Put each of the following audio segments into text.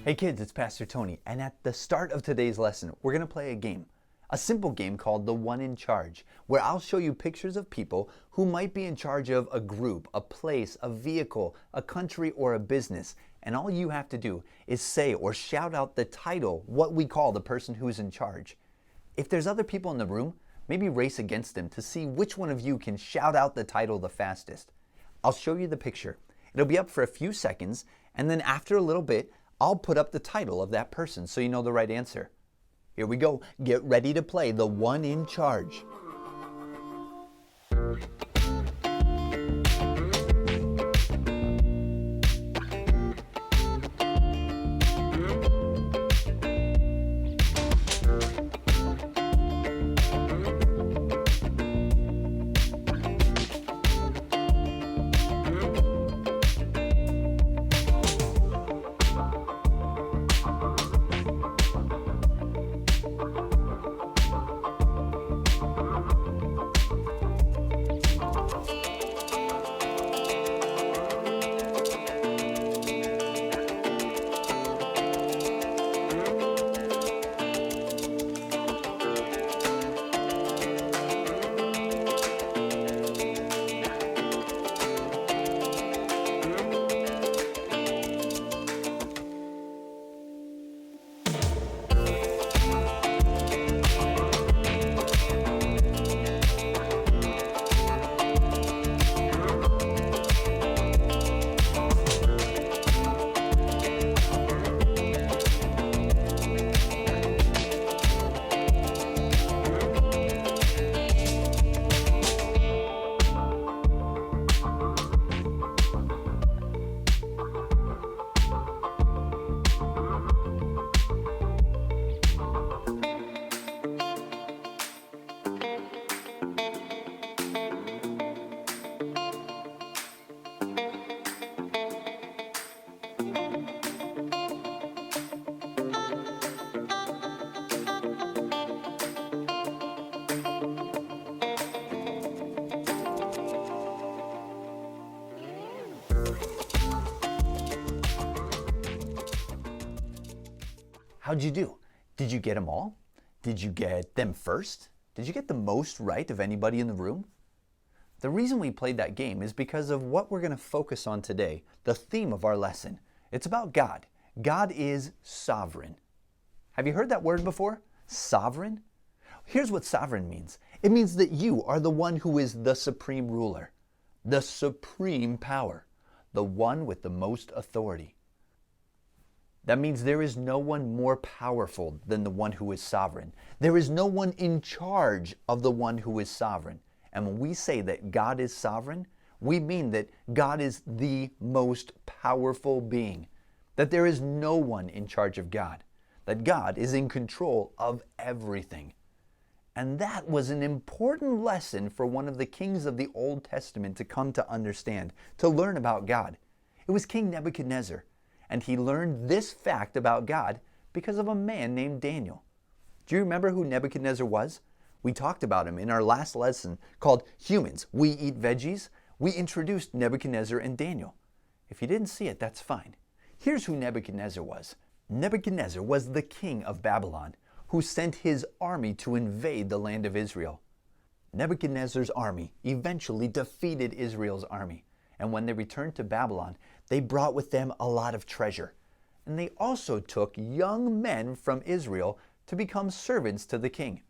Hey kids, it's Pastor Tony, and at the start of today's lesson, we're going to play a game. A simple game called The One in Charge, where I'll show you pictures of people who might be in charge of a group, a place, a vehicle, a country, or a business. And all you have to do is say or shout out the title, what we call the person who's in charge. If there's other people in the room, maybe race against them to see which one of you can shout out the title the fastest. I'll show you the picture. It'll be up for a few seconds, and then after a little bit, I'll put up the title of that person so you know the right answer. Here we go. Get ready to play The One in Charge. How'd you do? Did you get them all? Did you get them first? Did you get the most right of anybody in the room? The reason we played that game is because of what we're going to focus on today, the theme of our lesson. It's about God. God is sovereign. Have you heard that word before? Sovereign? Here's what sovereign means. It means that you are the one who is the supreme ruler, the supreme power, the one with the most authority. That means there is no one more powerful than the one who is sovereign. There is no one in charge of the one who is sovereign. And when we say that God is sovereign, we mean that God is the most powerful being, that there is no one in charge of God, that God is in control of everything. And that was an important lesson for one of the kings of the Old Testament to come to understand, to learn about God. It was King Nebuchadnezzar. And he learned this fact about God because of a man named Daniel. Do you remember who Nebuchadnezzar was? We talked about him in our last lesson called Humans, We Eat Veggies. We introduced Nebuchadnezzar and Daniel. If you didn't see it, that's fine. Here's who Nebuchadnezzar was. Nebuchadnezzar was the king of Babylon who sent his army to invade the land of Israel. Nebuchadnezzar's army eventually defeated Israel's army. And when they returned to Babylon, they brought with them a lot of treasure. And they also took young men from Israel to become servants to the king.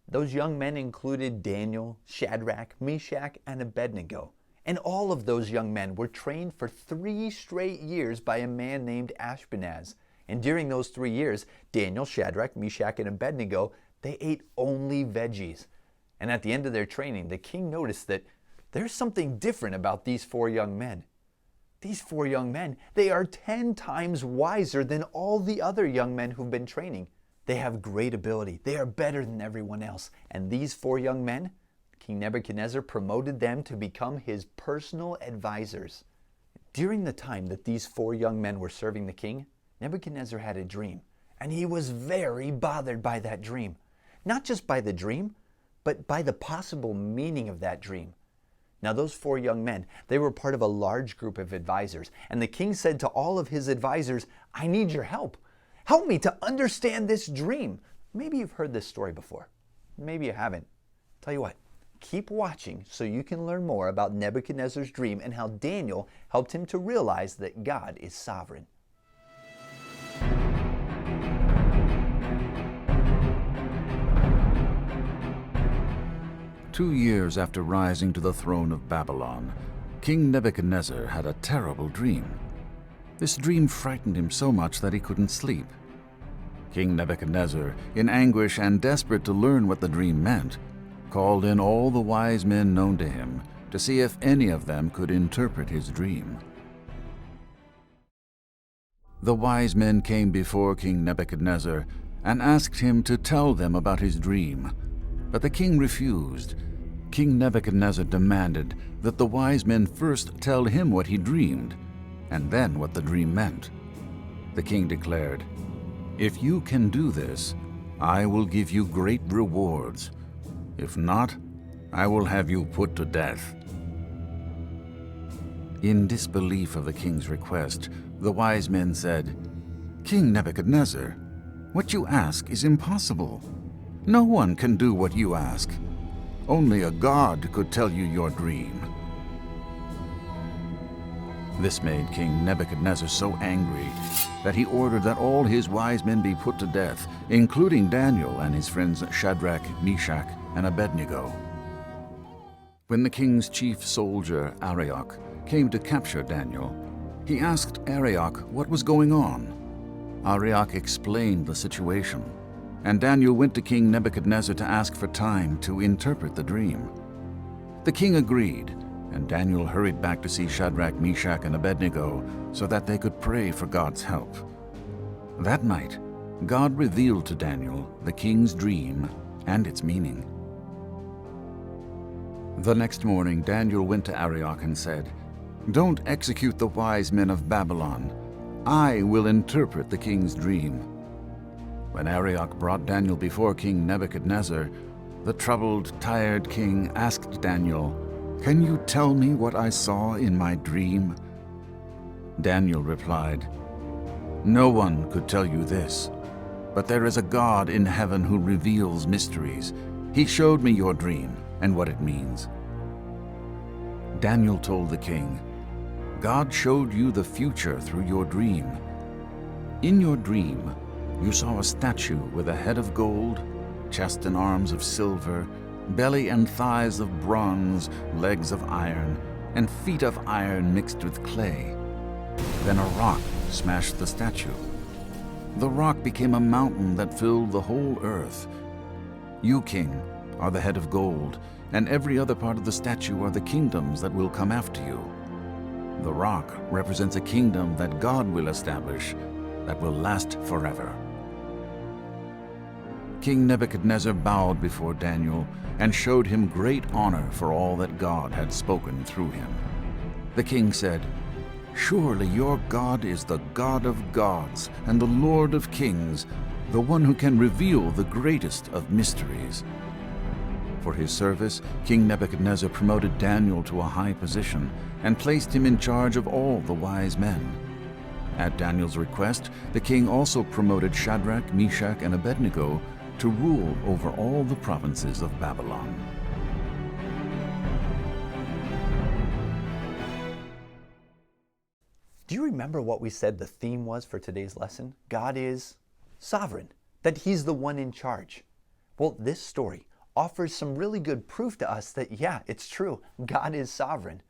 Those young men included Daniel, Shadrach, Meshach, and Abednego. And all of those young men were trained for 3 straight years by a man named Ashpenaz. And during those 3 years, Daniel, Shadrach, Meshach, and Abednego, they ate only veggies. And at the end of their training, the king noticed that there's something different about these 4 young men. These 4 young men, they are 10 times wiser than all the other young men who've been training. They have great ability. They are better than everyone else. And these 4 young men, King Nebuchadnezzar promoted them to become his personal advisors. During the time that these 4 young men were serving the king, Nebuchadnezzar had a dream, and he was very bothered by that dream. Not just by the dream, but by the possible meaning of that dream. Now those 4 young men, they were part of a large group of advisors, and the king said to all of his advisors, I need your help. Help me to understand this dream. Maybe you've heard this story before. Maybe you haven't. Tell you what, keep watching so you can learn more about Nebuchadnezzar's dream and how Daniel helped him to realize that God is sovereign. Two years after rising to the throne of Babylon, King Nebuchadnezzar had a terrible dream. This dream frightened him so much that he couldn't sleep. King Nebuchadnezzar, in anguish and desperate to learn what the dream meant, called in all the wise men known to him to see if any of them could interpret his dream. The wise men came before King Nebuchadnezzar and asked him to tell them about his dream. But the king refused. King Nebuchadnezzar demanded that the wise men first tell him what he dreamed, and then what the dream meant. The king declared, "If you can do this, I will give you great rewards. If not, I will have you put to death." In disbelief of the king's request, the wise men said, "King Nebuchadnezzar, what you ask is impossible. No one can do what you ask. Only a god could tell you your dream." This made King Nebuchadnezzar so angry that he ordered that all his wise men be put to death, including Daniel and his friends Shadrach, Meshach, and Abednego. When the king's chief soldier, Arioch, came to capture Daniel, he asked Arioch what was going on. Arioch explained the situation, and Daniel went to King Nebuchadnezzar to ask for time to interpret the dream. The king agreed, and Daniel hurried back to see Shadrach, Meshach, and Abednego so that they could pray for God's help. That night, God revealed to Daniel the king's dream and its meaning. The next morning, Daniel went to Arioch and said, "Don't execute the wise men of Babylon. I will interpret the king's dream." When Arioch brought Daniel before King Nebuchadnezzar, the troubled, tired king asked Daniel, "Can you tell me what I saw in my dream?" Daniel replied, "No one could tell you this, but there is a God in heaven who reveals mysteries. He showed me your dream and what it means." Daniel told the king, "God showed you the future through your dream. In your dream, you saw a statue with a head of gold, chest and arms of silver, belly and thighs of bronze, legs of iron, and feet of iron mixed with clay. Then a rock smashed the statue. The rock became a mountain that filled the whole earth. You, king, are the head of gold, and every other part of the statue are the kingdoms that will come after you. The rock represents a kingdom that God will establish that will last forever." King Nebuchadnezzar bowed before Daniel and showed him great honor for all that God had spoken through him. The king said, "Surely your God is the God of gods and the Lord of kings, the one who can reveal the greatest of mysteries." For his service, King Nebuchadnezzar promoted Daniel to a high position and placed him in charge of all the wise men. At Daniel's request, the king also promoted Shadrach, Meshach, and Abednego to rule over all the provinces of Babylon. Do you remember what we said the theme was for today's lesson? God is sovereign, that He's the one in charge. Well, this story offers some really good proof to us that, yeah, it's true, God is sovereign.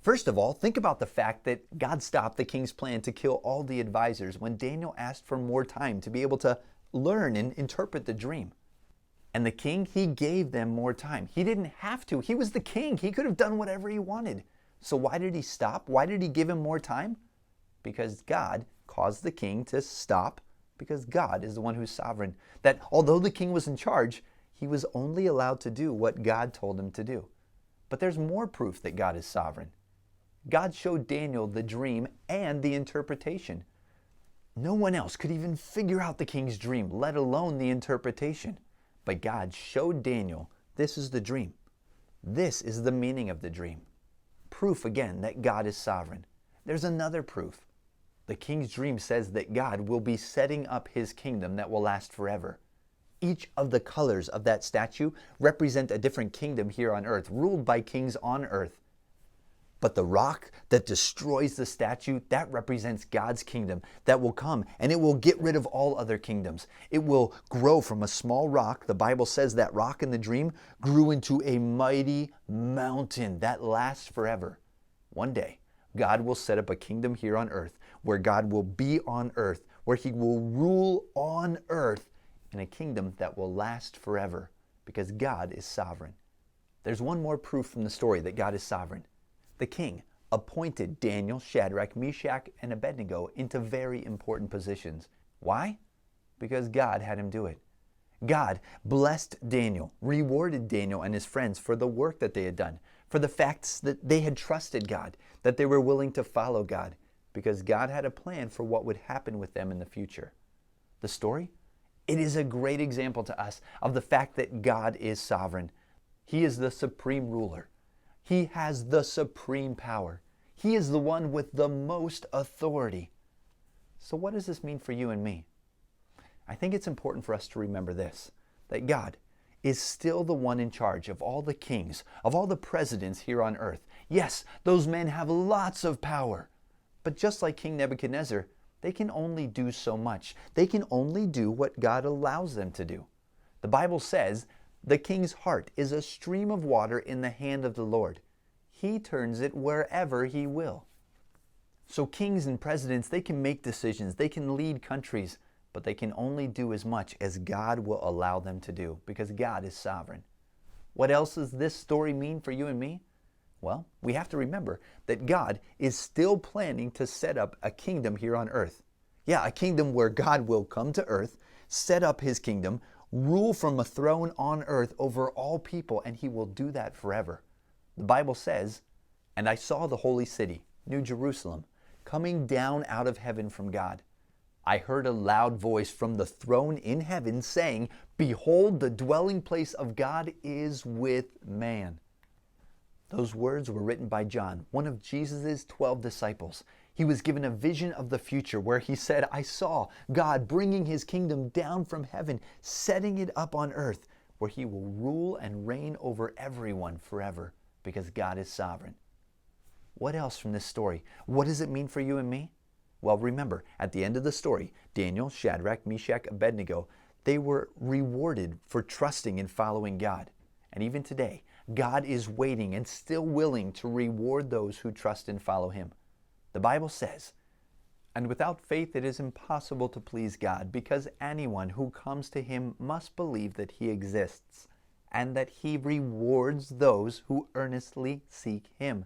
First of all, think about the fact that God stopped the king's plan to kill all the advisors when Daniel asked for more time to be able to learn and interpret the dream. And the king, he gave them more time. He didn't have to. He was the king. He could have done whatever he wanted. So why did he stop? Why did he give him more time? Because God caused the king to stop, because God is the one who's sovereign. That although the king was in charge, he was only allowed to do what God told him to do. But there's more proof that God is sovereign. God showed Daniel the dream and the interpretation. No one else could even figure out the king's dream, let alone the interpretation. But God showed Daniel, this is the dream. This is the meaning of the dream. proof again that God is sovereign. There's another proof. The king's dream says that God will be setting up his kingdom that will last forever. Each of the colors of that statue represent a different kingdom here on earth, ruled by kings on earth. But the rock that destroys the statue, that represents God's kingdom that will come, and it will get rid of all other kingdoms. It will grow from a small rock. The Bible says that rock in the dream grew into a mighty mountain that lasts forever. One day, God will set up a kingdom here on earth where God will be on earth, where he will rule on earth in a kingdom that will last forever because God is sovereign. There's one more proof from the story that God is sovereign. The king appointed Daniel, Shadrach, Meshach, and Abednego into very important positions. Why? Because God had him do it. God blessed Daniel, rewarded Daniel and his friends for the work that they had done, for the facts that they had trusted God, that they were willing to follow God, because God had a plan for what would happen with them in the future. The story? It is a great example to us of the fact that God is sovereign. He is the supreme ruler. He has the supreme power. He is the one with the most authority. So what does this mean for you and me? I think it's important for us to remember this, that God is still the one in charge of all the kings, of all the presidents here on earth. Yes, those men have lots of power. But just like King Nebuchadnezzar, they can only do so much. They can only do what God allows them to do. The Bible says, the king's heart is a stream of water in the hand of the Lord. He turns it wherever he will. So kings and presidents, they can make decisions, they can lead countries, but they can only do as much as God will allow them to do, because God is sovereign. What else does this story mean for you and me? Well, we have to remember that God is still planning to set up a kingdom here on earth. Yeah, a kingdom where God will come to earth, set up his kingdom, rule from a throne on earth over all people, and he will do that forever. The Bible says, "And I saw the holy city, New Jerusalem, coming down out of heaven from God. I heard a loud voice from the throne in heaven saying, 'Behold, the dwelling place of God is with man.'" Those words were written by John, one of Jesus' 12 disciples. He was given a vision of the future where he said, "I saw God bringing his kingdom down from heaven, setting it up on earth, where he will rule and reign over everyone forever, because God is sovereign." What else from this story? What does it mean for you and me? Well, remember, at the end of the story, Daniel, Shadrach, Meshach, Abednego, they were rewarded for trusting and following God. And even today, God is waiting and still willing to reward those who trust and follow him. The Bible says, "And without faith it is impossible to please God, because anyone who comes to him must believe that he exists, and that he rewards those who earnestly seek him."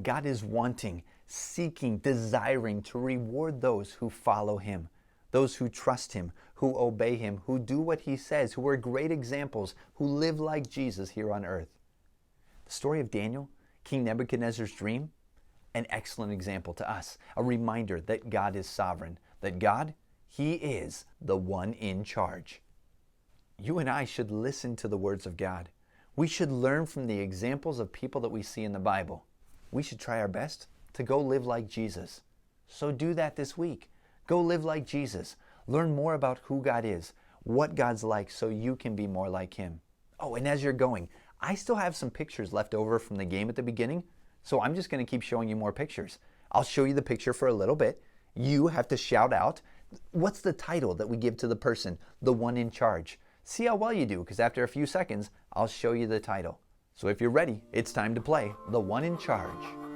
God is wanting, seeking, desiring to reward those who follow him, those who trust him, who obey him, who do what he says, who are great examples, who live like Jesus here on earth. The story of Daniel, King Nebuchadnezzar's dream, an excellent example to us, a reminder that God is sovereign, that God, he is the one in charge. You and I should listen to the words of God. We should learn from the examples of people that we see in the Bible. We should try our best to go live like Jesus. So do that this week. Go live like Jesus. Learn more about who God is, what God's like, so you can be more like him. Oh, and as you're going, I still have some pictures left over from the game at the beginning, so I'm just going to keep showing you more pictures. I'll show you the picture for a little bit. You have to shout out, what's the title that we give to the person, the one in charge? See how well you do, because after a few seconds, I'll show you the title. So if you're ready, it's time to play The One in Charge.